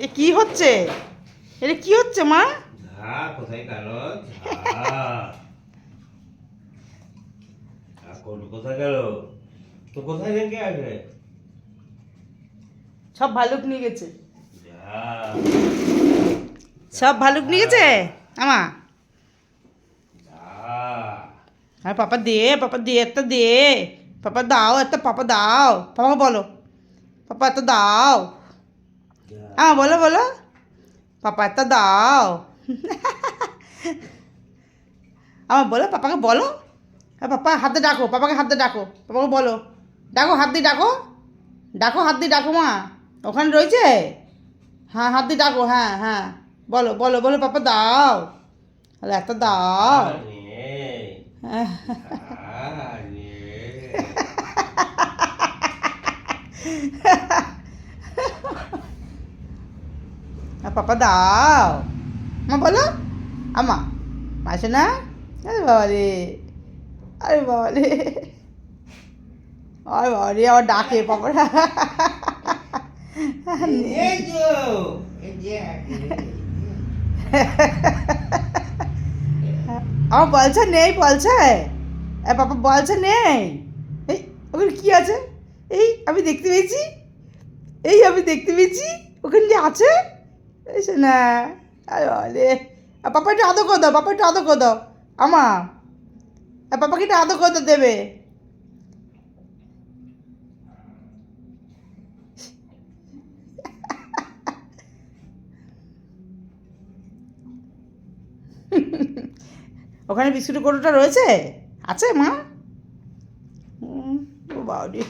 এ কি হচ্ছে? এটা কি হচ্ছে মা? ঝা কোথায় গেল? কোথায় গেল? তো কোথায় রেখে আসবে? সব ভালুক নিয়ে গেছে। যা সব ভালুক নিয়ে গেছে আমা। যা আর পাপা দে একটা দে। পাপা দাও একটা, পাপা দাও। পাপাকে বলো, পাপা একটা দাও। যা। বলো বলো, পাপা একটা দাও। আমার বলো, পাপাকে বলো। হ্যাঁ পাপা হাতে ডাকো, পাপাকে হাতে ডাকো, পাপাকে বলো। ডাকো হাত দিয়ে ডাকো, ডাকো হাত দিয়ে ডাকো মা। ওখানে রয়েছে। হ্যাঁ হাত দিয়ে ডাকো, হ্যাঁ হ্যাঁ। বলো বলো বলো, পাপা দাও। তাহলে একটা দাও। হ্যাঁ। আর পাপা দাও। মা বলো, আমা মাসে না। আরে বাবা রে, আরে বাবা রে, আরে বাবা রে, আবার ডাকে পাপা। আমার বলছে নেই, বলছে পাপা বলছে নেই। এই ওখানে কি আছে? এই আমি দেখতে পেয়েছি, এই আমি দেখতে পেয়েছি ওখানে যে আছে। এসে না। আরে বাবারে, পাপা একটু আদর করে দাও, পাপা একটু আদর করে দাও। আমা পাপাকে একটু আদর করে দাও, দেবে। ওখানে বিস্কুটের কৌটোটা রয়েছে, আছে মা। ও বাবা রে।